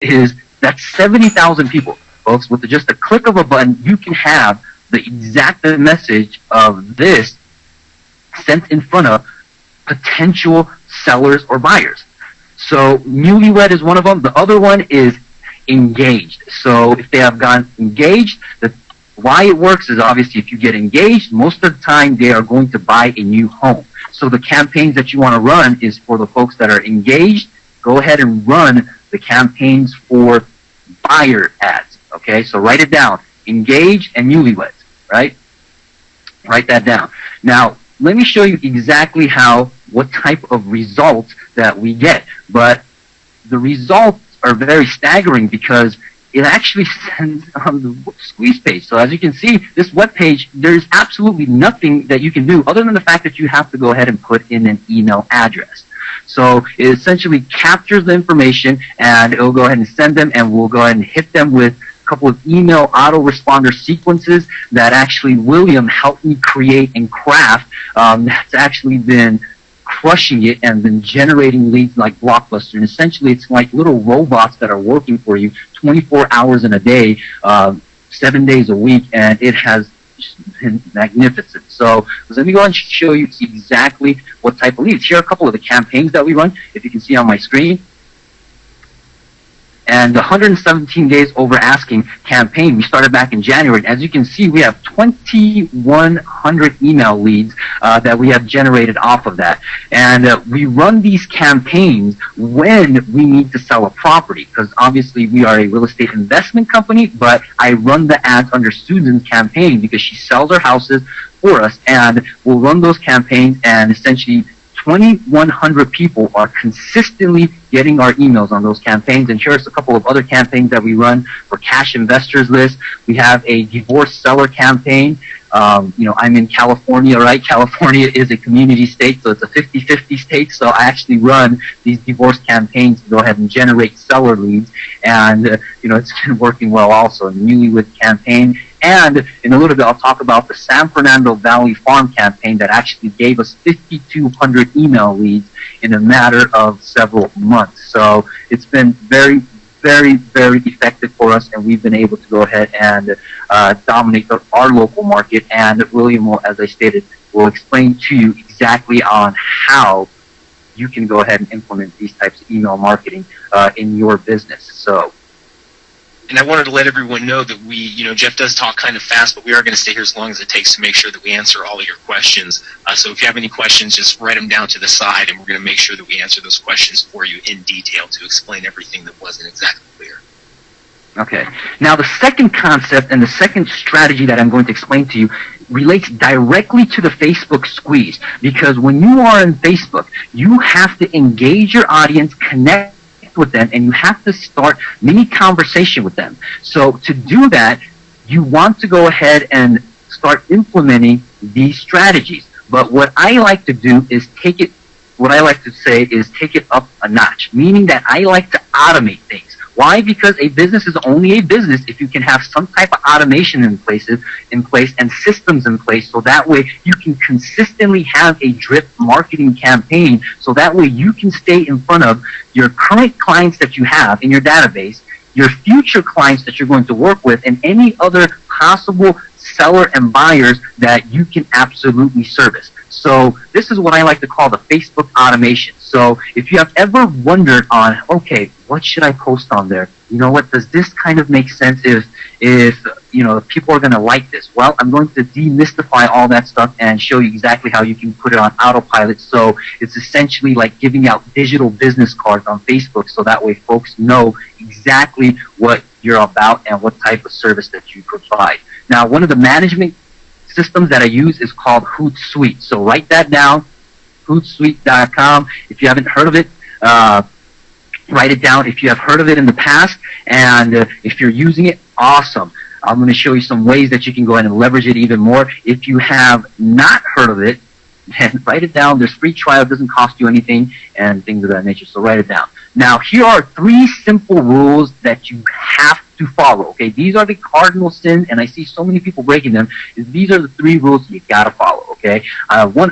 is that's 70,000 people, folks. With just a click of a button, you can have the exact message of this sent in front of potential sellers or buyers. So newlywed is one of them. The other one is engaged. So if they have gotten engaged, why it works is obviously if you get engaged, most of the time they are going to buy a new home. So the campaigns that you want to run is for the folks that are engaged. Go ahead and run the campaigns for buyer ads. Okay, so write it down. Engaged and newlyweds, right? Write that down. Now, let me show you exactly what type of results that we get. But the results are very staggering because it actually sends on the squeeze page. So as you can see, this web page, there's absolutely nothing that you can do other than the fact that you have to go ahead and put in an email address. So it essentially captures the information and it'll go ahead and send them, and we'll go ahead and hit them with a couple of email autoresponder sequences that actually William helped me create and craft. That's actually been crushing it and been generating leads like Blockbuster. And essentially, it's like little robots that are working for you 24 hours in a day, 7 days a week, and it has been magnificent. So let me go ahead and show you exactly what type of leads. Here are a couple of the campaigns that we run, if you can see on my screen. And the 117 days over asking campaign, we started back in January. As you can see, we have 2,100 email leads that we have generated off of that. And we run these campaigns when we need to sell a property, because obviously we are a real estate investment company, but I run the ads under Susan's campaign because she sells her houses for us, and we'll run those campaigns, and essentially 2,100 people are consistently getting our emails on those campaigns. And here's a couple of other campaigns that we run for cash investors list. We have a divorce seller campaign. I'm in California, right? California is a community state, so it's a 50-50 state. So I actually run these divorce campaigns to go ahead and generate seller leads. And, it's been working well also. Newlywed campaign. And in a little bit, I'll talk about the San Fernando Valley Farm campaign that actually gave us 5,200 email leads in a matter of several months. So it's been very, very, very effective for us, and we've been able to go ahead and dominate our local market. And William will, as I stated, will explain to you exactly on how you can go ahead and implement these types of email marketing in your business. So. And I wanted to let everyone know that Jeff does talk kind of fast, but we are going to stay here as long as it takes to make sure that we answer all of your questions. So if you have any questions, just write them down to the side, and we're going to make sure that we answer those questions for you in detail to explain everything that wasn't exactly clear. Okay. Now, the second concept and the second strategy that I'm going to explain to you relates directly to the Facebook squeeze, because when you are in Facebook, you have to engage your audience, connect with them, and you have to start mini conversation with them. So to do that, you want to go ahead and start implementing these strategies. But what I like to do is take it up a notch, meaning that I like to automate things. Why? Because a business is only a business if you can have some type of automation in place and systems in place, so that way you can consistently have a drip marketing campaign, so that way you can stay in front of your current clients that you have in your database, your future clients that you're going to work with, and any other possible seller and buyers that you can absolutely service. So this is what I like to call the Facebook automation. So if you have ever wondered on, okay, what should I post on there? You know what, does this kind of make sense if people are going to like this? Well, I'm going to demystify all that stuff and show you exactly how you can put it on autopilot. So it's essentially like giving out digital business cards on Facebook, so that way folks know exactly what you're about and what type of service that you provide. Now, one of the management systems that I use is called Hootsuite. So write that down, Hootsuite.com. If you haven't heard of it, write it down. If you have heard of it in the past, and if you're using it, awesome. I'm going to show you some ways that you can go ahead and leverage it even more. If you have not heard of it, then write it down. There's free trial. It doesn't cost you anything and things of that nature. So write it down. Now, here are 3 simple rules that you have to follow. Okay, these are the cardinal sins, and I see so many people breaking them. These are the 3 rules you gotta follow. Okay,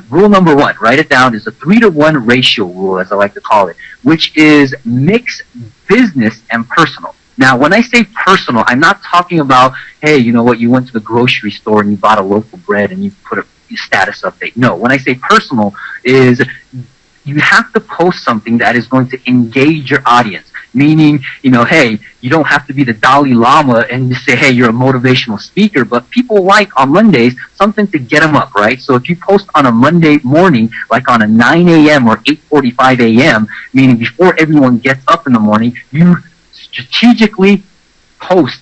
rule number 1, write it down, is a 3-to-1 ratio rule, as I like to call it, which is mix business and personal. Now, when I say personal, I'm not talking about, hey, you know what, you went to the grocery store and you bought a loaf of bread and you put a status update. No, when I say personal is you have to post something that is going to engage your audience. Meaning, you know, hey, you don't have to be the Dalai Lama and just say, hey, you're a motivational speaker, but people like on Mondays something to get them up, right? So if you post on a Monday morning, like on a 9 a.m. or 8:45 a.m., meaning before everyone gets up in the morning, you strategically post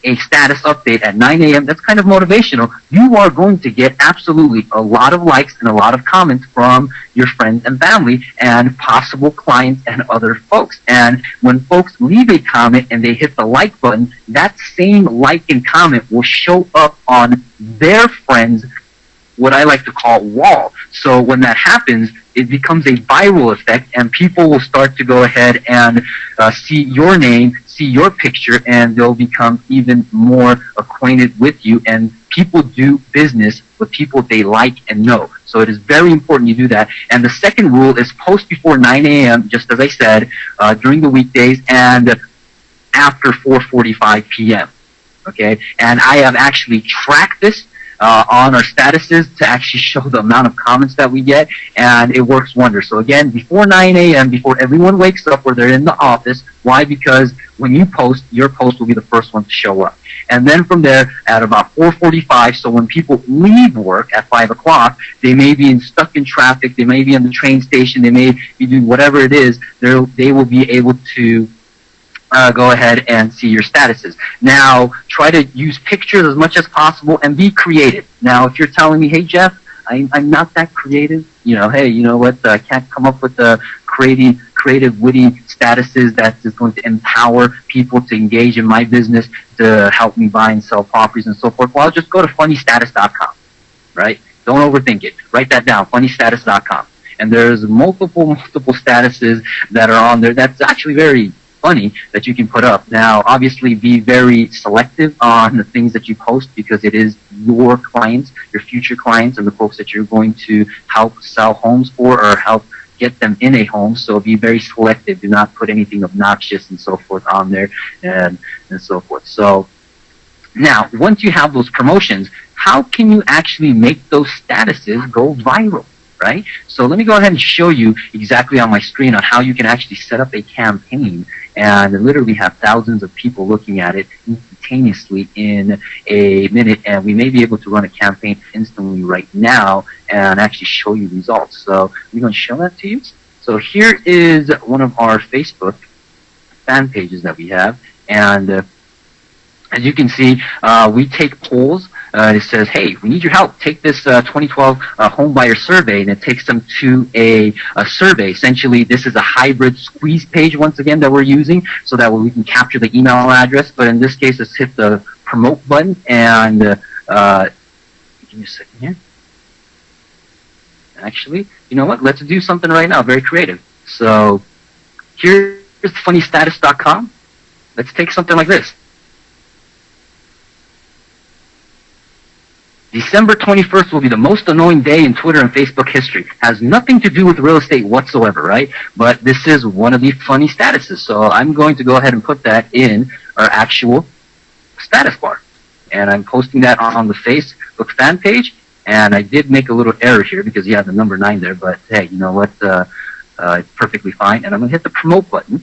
a status update at 9 a.m. That's kind of motivational. You are going to get absolutely a lot of likes and a lot of comments from your friends and family and possible clients and other folks. And when folks leave a comment and they hit the like button, that same like and comment will show up on their friends, what I like to call wall. So when that happens, it becomes a viral effect, and people will start to go ahead and see your name, see your picture, and they'll become even more acquainted with you. And people do business with people they like and know. So it is very important you do that. And the second rule is post before 9 a.m., just as I said, during the weekdays, and after 4:45 p.m. Okay? And I have actually tracked this on our statuses to actually show the amount of comments that we get, and it works wonders. So again, before 9 a.m., before everyone wakes up or they're in the office. Why? Because when you post, your post will be the first one to show up. And then from there, at about 4:45, so when people leave work at 5 o'clock, they may be stuck in traffic, they may be on the train station, they may be doing whatever it is, they will be able to go ahead and see your statuses. Now, try to use pictures as much as possible and be creative. Now, if you're telling me, hey, Jeff, I'm not that creative, you know, hey, you know what, I can't come up with the creative, witty statuses that is going to empower people to engage in my business, to help me buy and sell properties and so forth. Well, I'll just go to funnystatus.com, right? Don't overthink it. Write that down, funnystatus.com. And there's multiple statuses that are on there. That's actually very funny that you can put up. Now, obviously, be very selective on the things that you post, because it is your clients, your future clients, and the folks that you're going to help sell homes for or help get them in a home. So be very selective. Do not put anything obnoxious and so forth on there, and so forth. So now, once you have those promotions, how can you actually make those statuses go viral? Right? So let me go ahead and show you exactly on my screen on how you can actually set up a campaign and literally have thousands of people looking at it instantaneously in a minute. And we may be able to run a campaign instantly right now and actually show you results. So we're going to show that to you. So here is one of our Facebook fan pages that we have. And as you can see, we take polls. It says, hey, we need your help. Take this 2012 home buyer survey, and it takes them to a survey. Essentially, this is a hybrid squeeze page, once again, that we're using, so that we can capture the email address. But in this case, let's hit the promote button, and give me a second here. Actually, you know what? Let's do something right now, very creative. So here's funnystatus.com. Let's take something like this. December 21st will be the most annoying day in Twitter and Facebook history. Has nothing to do with real estate whatsoever, right? But this is one of the funny statuses. So I'm going to go ahead and put that in our actual status bar. And I'm posting that on the Facebook fan page. And I did make a little error here because you have the number 9 there. But hey, you know what? It's perfectly fine. And I'm going to hit the promote button.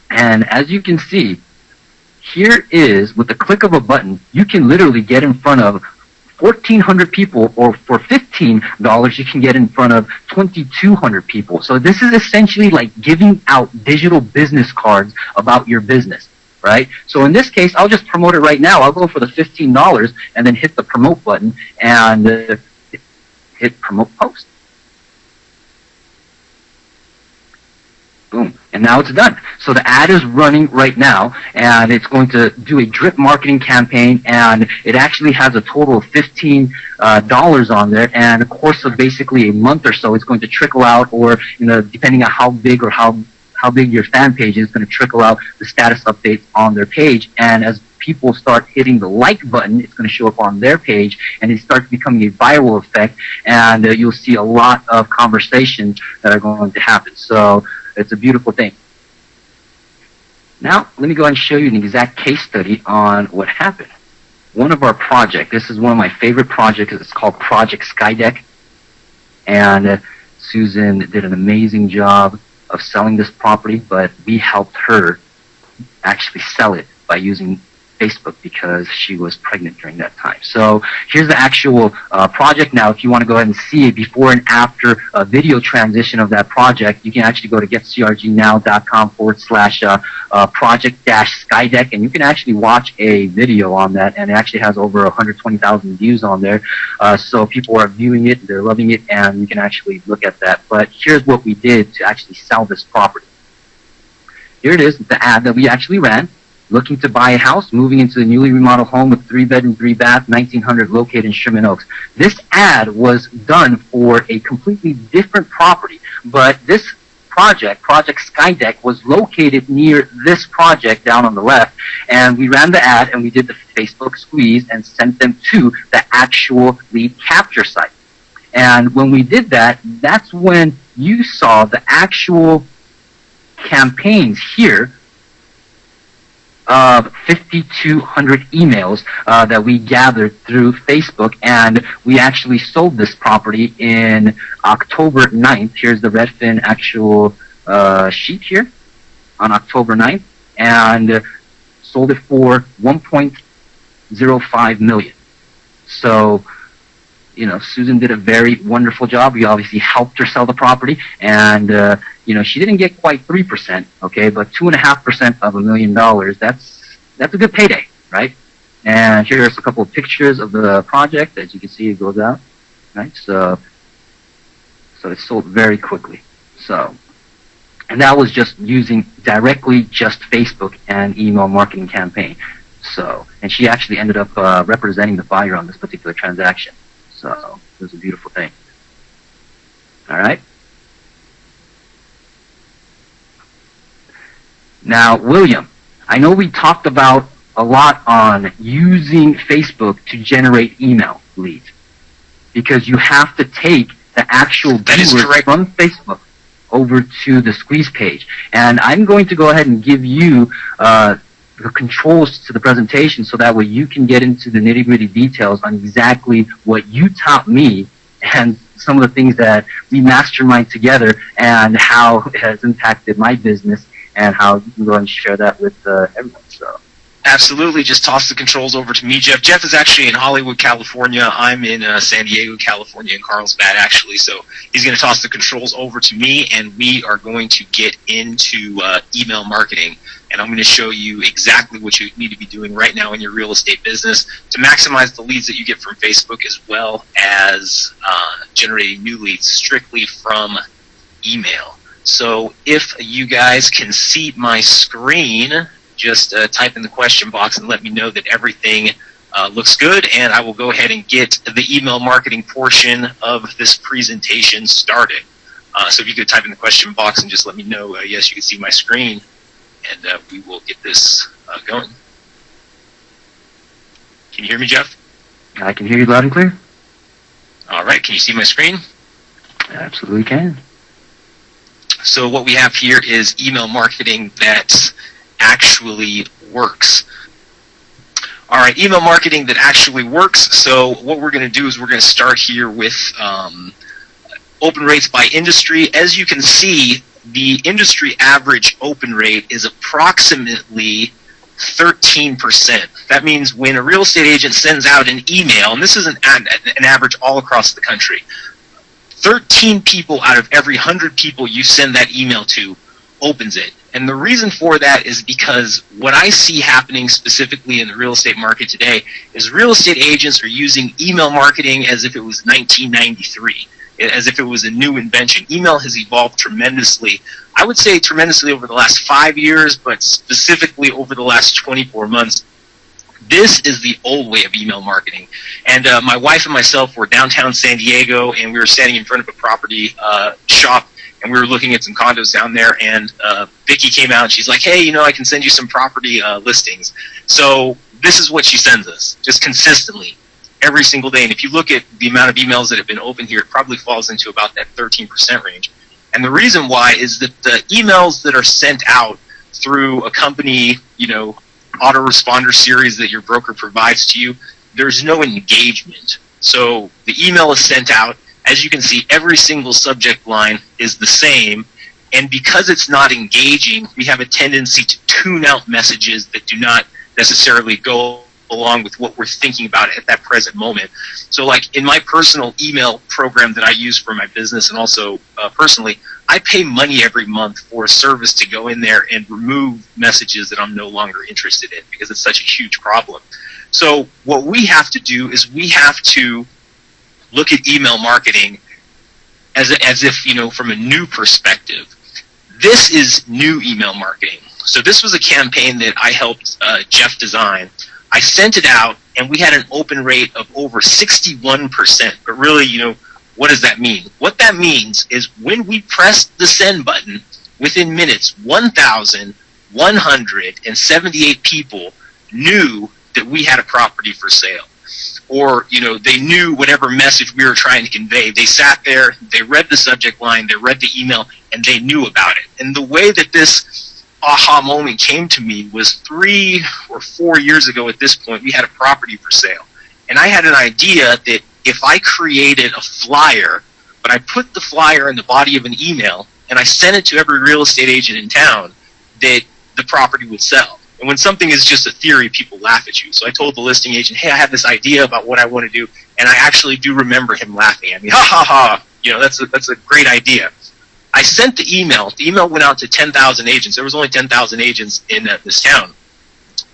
And as you can see, here is, with the click of a button, you can literally get in front of 1,400 people, or for $15, you can get in front of 2,200 people. So this is essentially like giving out digital business cards about your business, right? So in this case, I'll just promote it right now. I'll go for the $15 and then hit the promote button and hit promote post. Boom. And now it's done. So the ad is running right now, and it's going to do a drip marketing campaign, and it actually has a total of $15 on there, and a course of basically a month or so, it's going to trickle out, or, you know, depending on how big or how how big your fan page is going to trickle out the status updates on their page. And as people start hitting the like button, it's going to show up on their page, and it starts becoming a viral effect, and you'll see a lot of conversations that are going to happen. So it's a beautiful thing. Now, let me go ahead and show you an exact case study on what happened. One of our projects, this is one of my favorite projects, it's called Project Skydeck, and Susan did an amazing job of selling this property, but we helped her actually sell it by using Facebook because she was pregnant during that time. So here's the actual project. Now, if you want to go ahead and see a before and after video transition of that project, you can actually go to getcrgnow.com/project-skydeck, and you can actually watch a video on that, and it actually has over 120,000 views on there. So people are viewing it, they're loving it, and you can actually look at that. But here's what we did to actually sell this property. Here it is, the ad that we actually ran. Looking to buy a house, moving into a newly remodeled home with 3-bedroom, 3-bath, 1900 located in Sherman Oaks. This ad was done for a completely different property, but this project, Project Skydeck, was located near this project down on the left, and we ran the ad and we did the Facebook squeeze and sent them to the actual lead capture site. And when we did that, that's when you saw the actual campaigns here of 5,200 emails that we gathered through Facebook, and we actually sold this property in October 9th. Here's the Redfin actual sheet here on October 9th, and sold it for $1.05 million. So, you know, Susan did a very wonderful job. We obviously helped her sell the property, and you know, she didn't get quite 3%, okay, but 2.5% of $1 million. That's a good payday, right? And here's a couple of pictures of the project. As you can see, it goes out, right? So it sold very quickly. So, and that was just using directly just Facebook and email marketing campaign. So, and she actually ended up representing the buyer on this particular transaction. So it was a beautiful thing. All right. Now, William, I know we talked about a lot on using Facebook to generate email leads, because you have to take the actual viewers from Facebook over to the squeeze page. And I'm going to go ahead and give you the controls to the presentation so that way you can get into the nitty-gritty details on exactly what you taught me and some of the things that we mastermind together and how it has impacted my business, and how you can go and share that with everyone. So, absolutely, just toss the controls over to me, Jeff. Jeff is actually in Hollywood, California. I'm in San Diego, California, in Carlsbad, actually. So he's going to toss the controls over to me, and we are going to get into email marketing. And I'm going to show you exactly what you need to be doing right now in your real estate business to maximize the leads that you get from Facebook, as well as generating new leads strictly from email. So if you guys can see my screen, just type in the question box and let me know that everything looks good, and I will go ahead and get the email marketing portion of this presentation started. So if you could type in the question box and just let me know, yes, you can see my screen, and we will get this going. Can you hear me, Jeff? I can hear you loud and clear. All right, can you see my screen? I absolutely can. So what we have here is email marketing that actually works. All right, email marketing that actually works. So what we're going to do is we're going to start here with open rates by industry. As you can see, the industry average open rate is approximately 13%. That means when a real estate agent sends out an email, and this is an average all across the country, 13 people out of every 100 people you send that email to opens it. And the reason for that is because what I see happening specifically in the real estate market today is real estate agents are using email marketing as if it was 1993, as if it was a new invention. Email has evolved tremendously. I would say tremendously over the last 5 years, but specifically over the last 24 months. This is the old way of email marketing. And my wife and myself were downtown San Diego, and we were standing in front of a property shop, and we were looking at some condos down there, and Vicky came out and she's like, hey, I can send you some property listings. So this is what she sends us, just consistently, every single day. And if you look at the amount of emails that have been opened here, it probably falls into about that 13% range. And the reason why is that the emails that are sent out through a company, autoresponder series that your broker provides to you, there's no engagement. So the email is sent out. As you can see, every single subject line is the same. And because it's not engaging, we have a tendency to tune out messages that do not necessarily go along with what we're thinking about at that present moment. So like in my personal email program that I use for my business and also personally, I pay money every month for a service to go in there and remove messages that I'm no longer interested in because it's such a huge problem. So what we have to do is we have to look at email marketing as if, from a new perspective. This is new email marketing. So this was a campaign that I helped Jeff design. I sent it out, and we had an open rate of over 61%. But really, what does that mean? What that means is when we pressed the send button, within minutes, 1,178 people knew that we had a property for sale. Or, they knew whatever message we were trying to convey. They sat there, they read the subject line, they read the email, and they knew about it. And the way that this aha moment came to me was 3 or 4 years ago at this point. We had a property for sale. And I had an idea that if I created a flyer, but I put the flyer in the body of an email, and I sent it to every real estate agent in town, that the property would sell. And when something is just a theory, people laugh at you. So I told the listing agent, hey, I have this idea about what I want to do, and I actually do remember him laughing at me. Ha, ha, ha. That's a great idea. I sent the email. The email went out to 10,000 agents. There was only 10,000 agents in this town.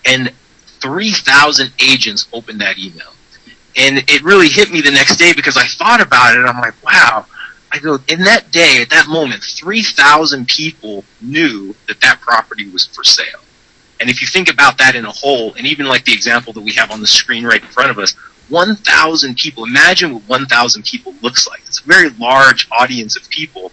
And 3,000 agents opened that email. And it really hit me the next day because I thought about it, and I'm like, wow. I go, in that day, at that moment, 3,000 people knew that that property was for sale. And if you think about that in a whole, and even like the example that we have on the screen right in front of us, 1,000 people, imagine what 1,000 people looks like. It's a very large audience of people.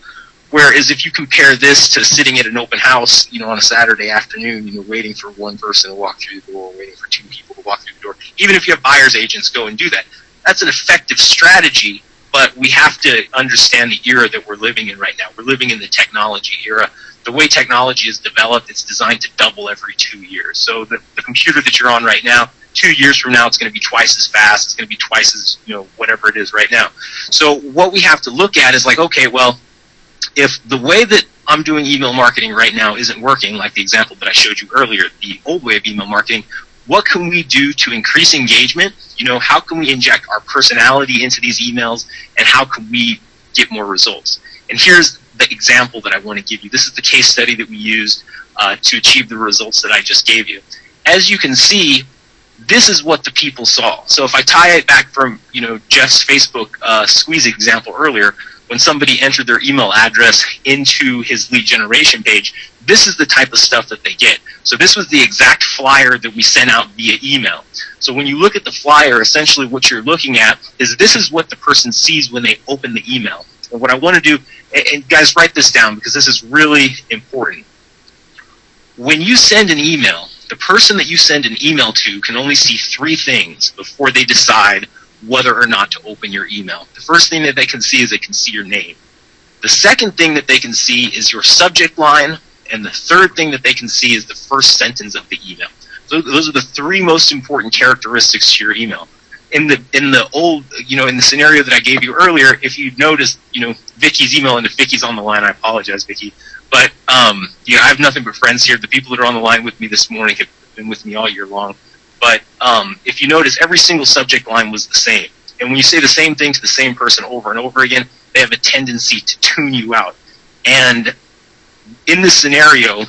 Whereas if you compare this to sitting at an open house, on a Saturday afternoon, waiting for one person to walk through the door, waiting for 2 people to walk through the door, even if you have buyer's agents go and do that, that's an effective strategy, but we have to understand the era that we're living in right now. We're living in the technology era. The way technology is developed, it's designed to double every 2 years. So the computer that you're on right now, 2 years from now, it's going to be twice as fast. It's going to be twice as, whatever it is right now. So what we have to look at is like, okay, well, if the way that I'm doing email marketing right now isn't working, like the example that I showed you earlier, the old way of email marketing, what can we do to increase engagement? How can we inject our personality into these emails, and how can we get more results? And here's the example that I want to give you. This is the case study that we used to achieve the results that I just gave you. As you can see, this is what the people saw. So if I tie it back from Jeff's Facebook squeeze example earlier, when somebody entered their email address into his lead generation page, this is the type of stuff that they get. So this was the exact flyer that we sent out via email. So when you look at the flyer, essentially what you're looking at is this is what the person sees when they open the email. And what I want to do, and guys, write this down because this is really important. When you send an email, the person that you send an email to can only see 3 things before they decide whether or not to open your email. The first thing that they can see is they can see your name. The second thing that they can see is your subject line, and the third thing that they can see is the first sentence of the email. So those are the 3 most important characteristics to your email. In the old, in the scenario that I gave you earlier, if you noticed, Vicky's email, and if Vicky's on the line, I apologize, Vicky, but I have nothing but friends here. The people that are on the line with me this morning have been with me all year long. But if you notice, every single subject line was the same. And when you say the same thing to the same person over and over again, they have a tendency to tune you out. And in this scenario,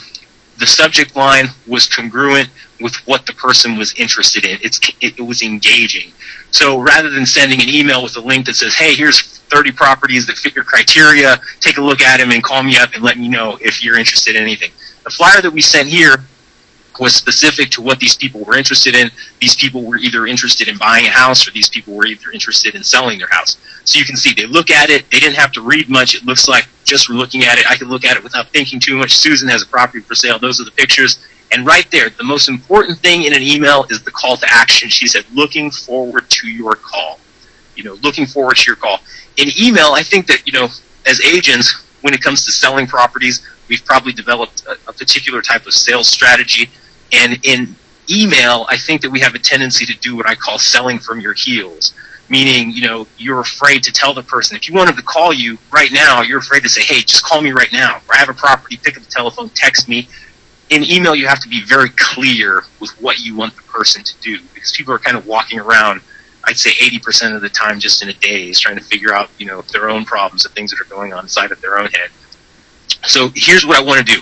the subject line was congruent with what the person was interested in. It was engaging. So rather than sending an email with a link that says, hey, here's 30 properties that fit your criteria, take a look at them and call me up and let me know if you're interested in anything. The flyer that we sent here was specific to what these people were interested in. These people were either interested in buying a house, or these people were either interested in selling their house. So you can see they look at it, they didn't have to read much. It looks like just from looking at it, I could look at it without thinking too much. Susan has a property for sale. Those are the pictures. And right there, the most important thing in an email is the call to action. She said, looking forward to your call. Looking forward to your call. In email, I think that, as agents, when it comes to selling properties, we've probably developed a particular type of sales strategy. And in email, I think that we have a tendency to do what I call selling from your heels. Meaning, you're afraid to tell the person. If you want them to call you right now, you're afraid to say, hey, just call me right now. Or I have a property, pick up the telephone, text me. In email, you have to be very clear with what you want the person to do, because people are kind of walking around, I'd say 80% of the time, just in a daze, trying to figure out, their own problems, the things that are going on inside of their own head. So here's what I want to do.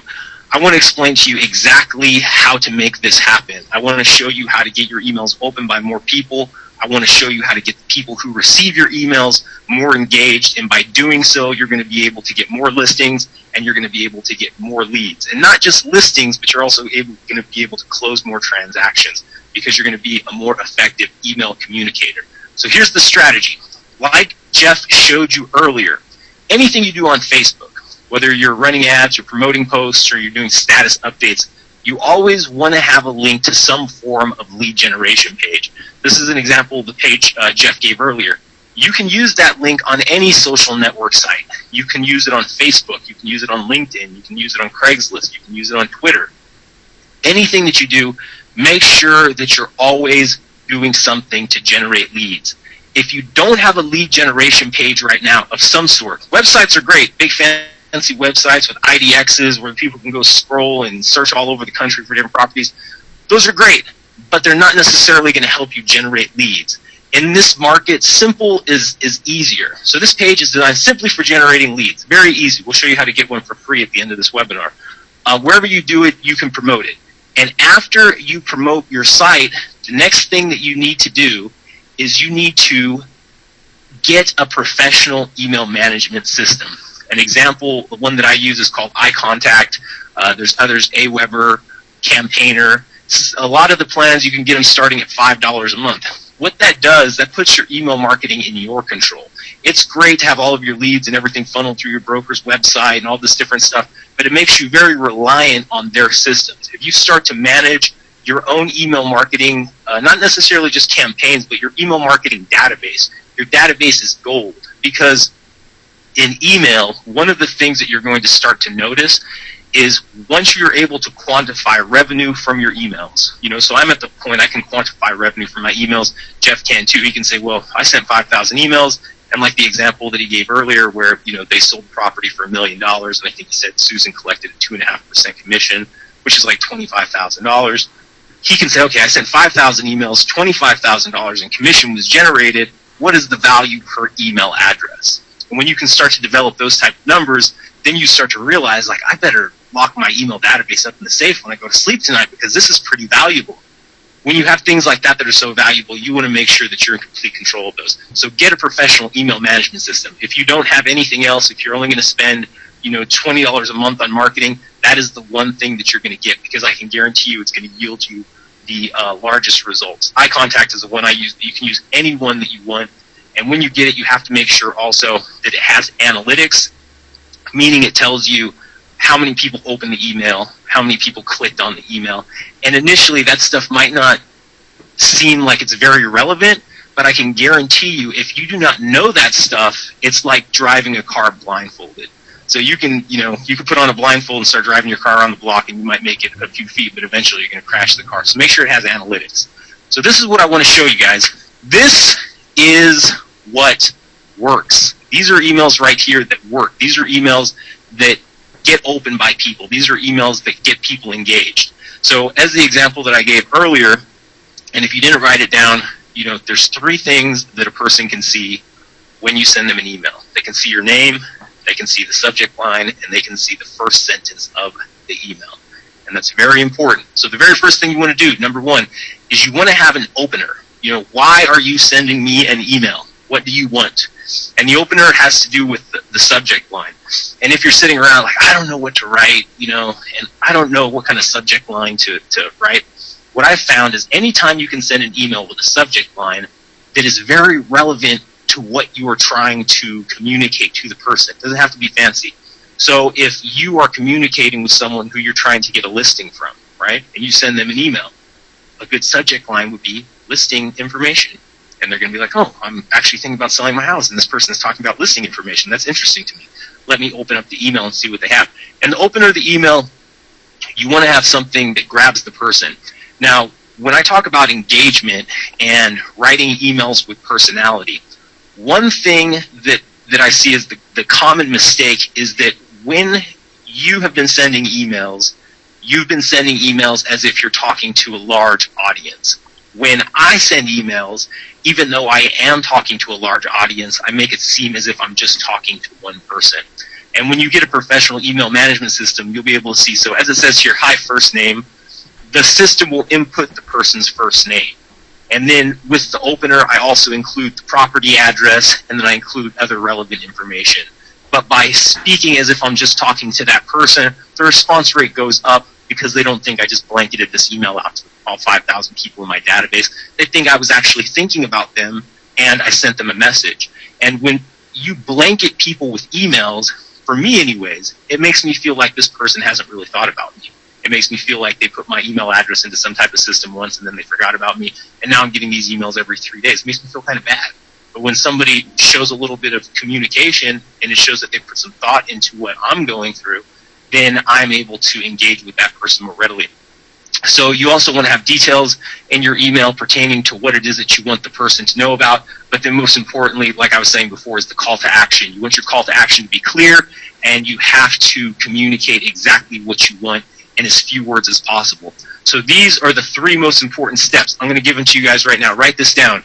I want to explain to you exactly how to make this happen. I want to show you how to get your emails opened by more people. I want to show you how to get the people who receive your emails more engaged, and by doing so, you're going to be able to get more listings, and you're going to be able to get more leads. And not just listings, but you're also going to be able to close more transactions, because you're going to be a more effective email communicator. So here's the strategy. Like Jeff showed you earlier, anything you do on Facebook, whether you're running ads or promoting posts or you're doing status updates, you always want to have a link to some form of lead generation page. This is an example of the page Jeff gave earlier. You can use that link on any social network site. You can use it on Facebook. You can use it on LinkedIn. You can use it on Craigslist. You can use it on Twitter. Anything that you do, make sure that you're always doing something to generate leads. If you don't have a lead generation page right now of some sort, websites are great, big fancy websites with IDXs where people can go scroll and search all over the country for different properties. Those are great, but they're not necessarily going to help you generate leads. In this market, simple is easier. So this page is designed simply for generating leads. Very easy. We'll show you how to get one for free at the end of this webinar. Wherever you do it, you can promote it. And after you promote your site, the next thing that you need to do is you need to get a professional email management system. An example, the one that I use is called iContact. There's others, Aweber, Campaigner. A lot of the plans, you can get them starting at $5 a month. What that does, that puts your email marketing in your control. It's great to have all of your leads and everything funneled through your broker's website and all this different stuff, but it makes you very reliant on their systems. If you start to manage your own email marketing, not necessarily just campaigns, but your email marketing database, your database is gold, because in email, one of the things that you're going to start to notice is once you're able to quantify revenue from your emails, so I'm at the point I can quantify revenue from my emails. Jeff can too. He can say, well, I sent 5,000 emails, and like the example that he gave earlier where, they sold property for $1 million, and I think he said Susan collected a 2.5% commission, which is like $25,000. He can say, okay, I sent 5,000 emails, $25,000 in commission was generated. What is the value per email address? And when you can start to develop those type of numbers, then you start to realize, like, I better lock my email database up in the safe when I go to sleep tonight, because this is pretty valuable. When you have things like that that are so valuable, you want to make sure that you're in complete control of those. So get a professional email management system. If you don't have anything else, if you're only going to spend, $20 a month on marketing, that is the one thing that you're going to get, because I can guarantee you it's going to yield you the largest results. iContact is the one I use. You can use any one that you want. And when you get it, you have to make sure also that it has analytics, meaning it tells you how many people opened the email, how many people clicked on the email. And initially, that stuff might not seem like it's very relevant, but I can guarantee you, if you do not know that stuff, it's like driving a car blindfolded. So you can put on a blindfold and start driving your car around the block, and you might make it a few feet, but eventually you're going to crash the car. So make sure it has analytics. So this is what I want to show you guys. This is what works. These are emails right here that work. These are emails that get opened by people. These are emails that get people engaged. So as the example that I gave earlier, and if you didn't write it down, there's 3 things that a person can see when you send them an email. They can see your name, they can see the subject line, and they can see the first sentence of the email. And that's very important. So the very first thing you want to do, number 1, is you want to have an opener. Why are you sending me an email? What do you want? And the opener has to do with the subject line. And if you're sitting around like, I don't know what to write, and I don't know what kind of subject line to write, what I've found is anytime you can send an email with a subject line that is very relevant to what you are trying to communicate to the person. It doesn't have to be fancy. So if you are communicating with someone who you're trying to get a listing from, right, and you send them an email, a good subject line would be listing information. And they're going to be like, oh, I'm actually thinking about selling my house, and this person is talking about listing information. That's interesting to me. Let me open up the email and see what they have. And the opener of the email, you want to have something that grabs the person. Now, when I talk about engagement and writing emails with personality, one thing that I see as the common mistake is that when you have been sending emails, you've been sending emails as if you're talking to a large audience. When I send emails, even though I am talking to a large audience, I make it seem as if I'm just talking to one person. And when you get a professional email management system, you'll be able to see, so as it says here, hi, first name, the system will input the person's first name. And then with the opener, I also include the property address, and then I include other relevant information. But by speaking as if I'm just talking to that person, the response rate goes up because they don't think I just blanketed this email out to all 5,000 people in my database. They think I was actually thinking about them, and I sent them a message. And when you blanket people with emails, for me anyways, it makes me feel like this person hasn't really thought about me. It makes me feel like they put my email address into some type of system once and then they forgot about me, and now I'm getting these emails every 3 days. It makes me feel kind of bad. But when somebody shows a little bit of communication and it shows that they put some thought into what I'm going through, then I'm able to engage with that person more readily. So you also want to have details in your email pertaining to what it is that you want the person to know about. But then most importantly, like I was saying before, is the call to action. You want your call to action to be clear, and you have to communicate exactly what you want in as few words as possible. So these are the 3 most important steps. I'm going to give them to you guys right now. Write this down.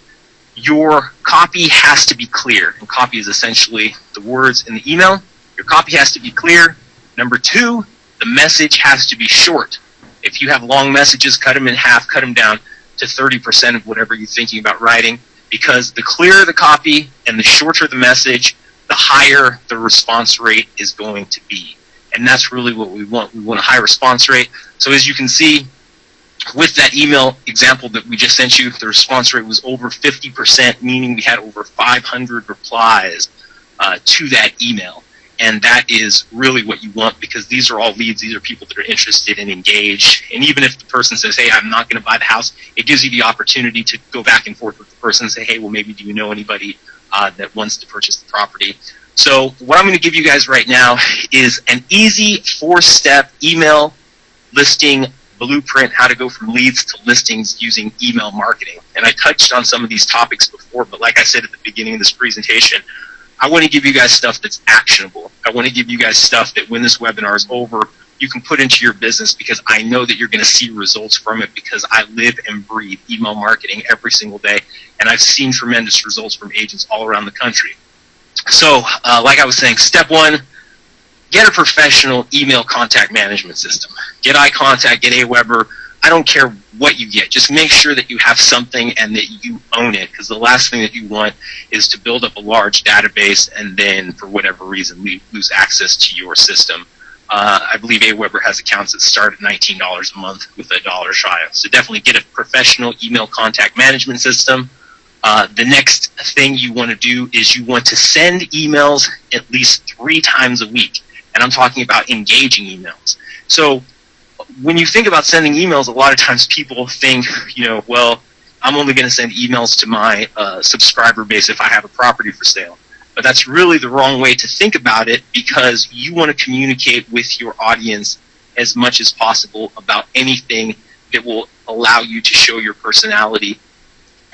Your copy has to be clear. And copy is essentially the words in the email. Your copy has to be clear. Number 2, the message has to be short. If you have long messages, cut them in half, cut them down to 30% of whatever you're thinking about writing, because the clearer the copy and the shorter the message, the higher the response rate is going to be. And that's really what we want. We want a high response rate. So as you can see, with that email example that we just sent you, the response rate was over 50%, meaning we had over 500 replies to that email. And that is really what you want, because these are all leads. These are people that are interested and engaged. And even if the person says, hey, I'm not going to buy the house, it gives you the opportunity to go back and forth with the person and say, hey, well, maybe do you know anybody that wants to purchase the property? So what I'm going to give you guys right now is an easy 4-step email listing blueprint, how to go from leads to listings using email marketing. And I touched on some of these topics before, but like I said at the beginning of this presentation, I want to give you guys stuff that's actionable. I want to give you guys stuff that when this webinar is over, you can put into your business, because I know that you're going to see results from it, because I live and breathe email marketing every single day, and I've seen tremendous results from agents all around the country. So, like I was saying, step 1, get a professional email contact management system. Get iContact, get Aweber. I don't care what you get. Just make sure that you have something and that you own it, because the last thing that you want is to build up a large database and then, for whatever reason, lose access to your system. I believe Aweber has accounts that start at $19 a month with $1 shy. So definitely get a professional email contact management system. The next thing you want to do is you want to send emails at least 3 times a week. And I'm talking about engaging emails. So when you think about sending emails, a lot of times people think, well, I'm only going to send emails to my subscriber base if I have a property for sale. But that's really the wrong way to think about it, because you want to communicate with your audience as much as possible about anything that will allow you to show your personality,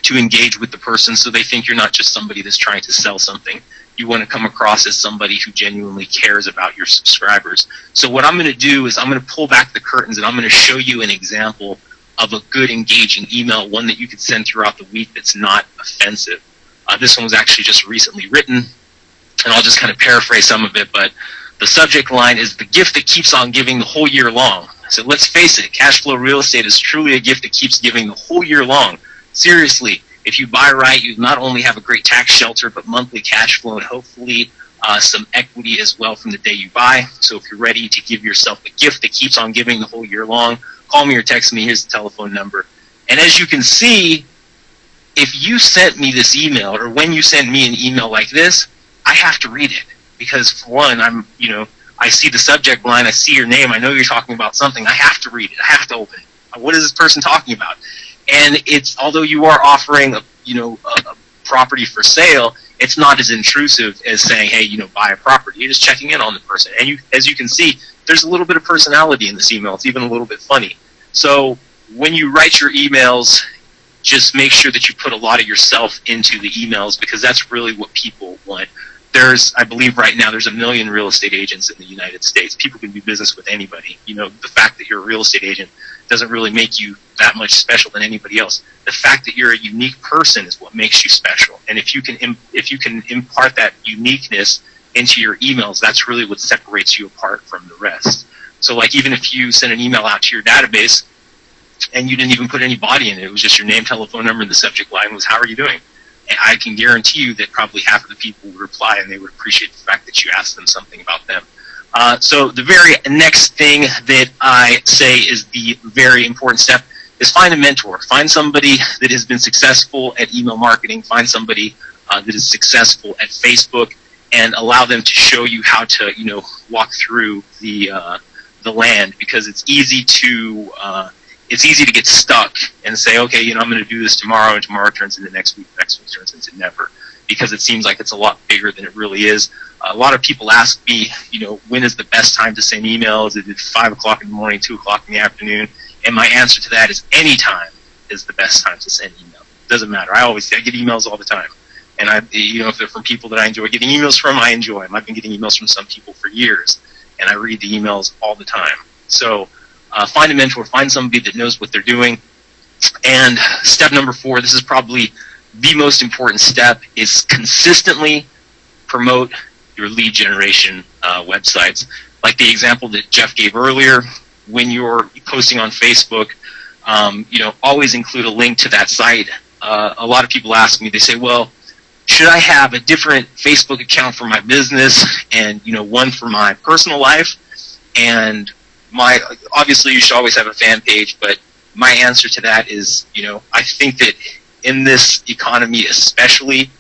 to engage with the person so they think you're not just somebody that's trying to sell something. You want to come across as somebody who genuinely cares about your subscribers. So what I'm going to do is I'm going to pull back the curtains and I'm going to show you an example of a good engaging email, one that you could send throughout the week that's not offensive. This one was actually just recently written, and I'll just kind of paraphrase some of it, but the subject line is the gift that keeps on giving the whole year long. So let's face it, cash flow real estate is truly a gift that keeps giving the whole year long. Seriously, If you buy right, you not only have a great tax shelter, but monthly cash flow and hopefully some equity as well from the day you buy. So if you're ready to give yourself a gift that keeps on giving the whole year long, call me or text me. Here's the telephone number. And as you can see, if you sent me this email, or when you send me an email like this, I have to read it. Because for one, I see the subject line, I see your name, I know you're talking about something, I have to read it, I have to open it. What is this person talking about? And it's, although you are offering a property for sale, it's not as intrusive as saying, hey, buy a property. You're just checking in on the person. And as you can see, there's a little bit of personality in this email. It's even a little bit funny. So when you write your emails, just make sure that you put a lot of yourself into the emails, because that's really what people want. I believe right now, there's 1 million real estate agents in the United States. People can do business with anybody. The fact that you're a real estate agent doesn't really make you that much special than anybody else. The fact that you're a unique person is what makes you special. And if you can impart that uniqueness into your emails, that's really what separates you apart from the rest. So like, even if you send an email out to your database and you didn't even put any body in it, it was just your name, telephone number, and the subject line was, how are you doing? And I can guarantee you that probably half of the people would reply, and they would appreciate the fact that you asked them something about them. So the very next thing that I say is the very important step is find a mentor. Find somebody that has been successful at email marketing. Find somebody that is successful at Facebook, and allow them to show you how to, walk through the land, because it's easy to get stuck and say, okay, I'm going to do this tomorrow, and tomorrow turns into next week turns into never, because it seems like it's a lot bigger than it really is. A lot of people ask me, when is the best time to send emails? Is it 5 o'clock in the morning, 2 o'clock in the afternoon? And my answer to that is any time is the best time to send email. It doesn't matter. I get emails all the time. And if they're from people that I enjoy getting emails from, I enjoy them. I've been getting emails from some people for years, and I read the emails all the time. So find a mentor, find somebody that knows what they're doing. And step number 4, this is probably the most important step, is consistently promote your lead generation websites. Like the example that Jeff gave earlier, when you're posting on Facebook, always include a link to that site. A lot of people ask me, they say, well, should I have a different Facebook account for my business and, one for my personal life? And obviously you should always have a fan page, but my answer to that is, I think that in this economy, especially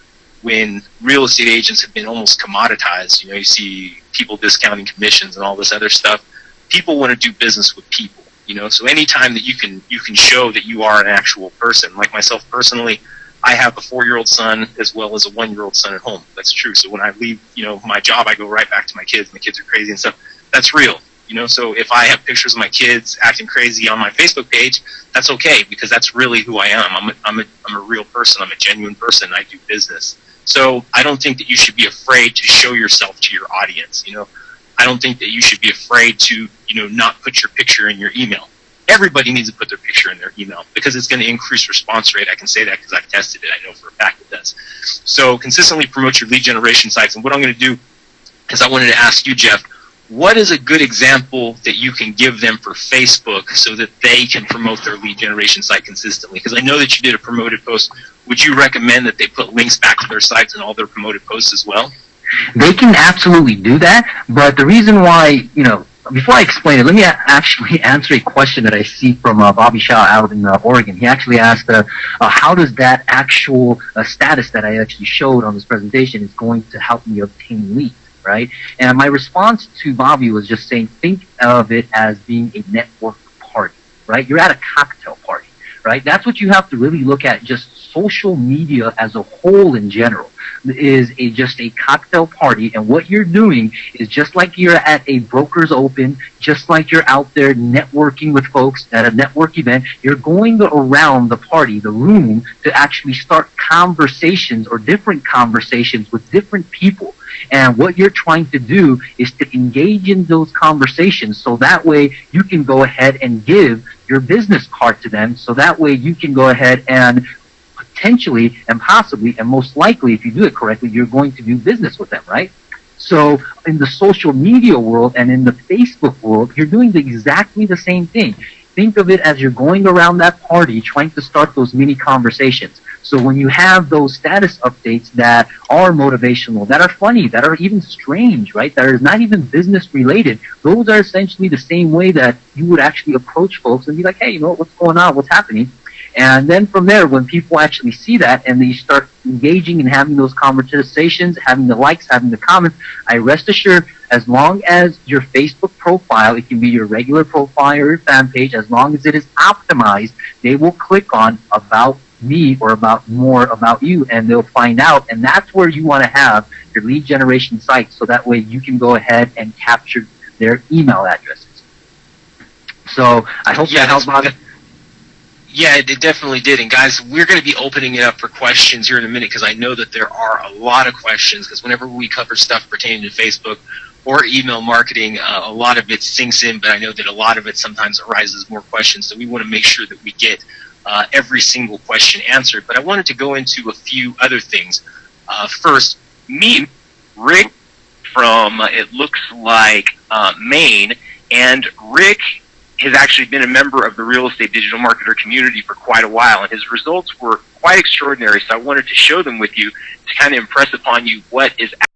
when real estate agents have been almost commoditized, you see people discounting commissions and all this other stuff, people want to do business with people, so anytime that you can show that you are an actual person. Like myself personally, I have a 4-year-old son as well as a 1-year-old son at home. That's true. So when I leave, my job, I go right back to my kids. My kids are crazy and stuff. That's real. So if I have pictures of my kids acting crazy on my Facebook page, that's okay, because that's really who I am. I'm a real person. I'm a genuine person. I do business. So I don't think that you should be afraid to show yourself to your audience. I don't think that you should be afraid to, not put your picture in your email. Everybody needs to put their picture in their email, because it's going to increase response rate. I can say that because I've tested it. I know for a fact it does. So consistently promote your lead generation sites. And what I'm going to do is I wanted to ask you, Jeff, what is a good example that you can give them for Facebook so that they can promote their lead generation site consistently? Because I know that you did a promoted post. Would you recommend that they put links back to their sites and all their promoted posts as well? They can absolutely do that, but the reason why, before I explain it, let me actually answer a question that I see from Bobby Shaw out in Oregon. He actually asked, how does that actual status that I actually showed on this presentation is going to help me obtain leads, right? And my response to Bobby was just saying, think of it as being a network party, right? You're at a cocktail party, right? That's what you have to really look at. Just social media as a whole in general is just a cocktail party, and what you're doing is just like you're at a broker's open, just like you're out there networking with folks at a network event. You're going around the party, the room, to actually start conversations or different conversations with different people. And what you're trying to do is to engage in those conversations, so that way you can go ahead and give your business card to them, so that way you can go ahead and potentially and possibly and most likely, if you do it correctly, you're going to do business with them, right? So in the social media world and in the Facebook world, you're doing exactly the same thing. Think of it as you're going around that party trying to start those mini conversations. So when you have those status updates that are motivational, that are funny, that are even strange, right, that are not even business related, those are essentially the same way that you would actually approach folks and be like, hey, you know, what's going on, what's happening? And then from there, when people actually see that and they start engaging and having those conversations, having the likes, having the comments, I rest assured, as long as your Facebook profile, it can be your regular profile or your fan page, as long as it is optimized, they will click on about me or about more about you, and they'll find out. And that's where you want to have your lead generation site, so that way you can go ahead and capture their email addresses. So I hope that helped out. Yeah, it definitely did. And guys, we're going to be opening it up for questions here in a minute, because I know that there are a lot of questions, because whenever we cover stuff pertaining to Facebook or email marketing, a lot of it sinks in, but I know that a lot of it sometimes arises more questions. So we want to make sure that we get every single question answered. But I wanted to go into a few other things. First, Rick from, it looks like, Maine, and Rick has actually been a member of the real estate digital marketer community for quite a while, and his results were quite extraordinary. So I wanted to show them with you to kind of impress upon you what is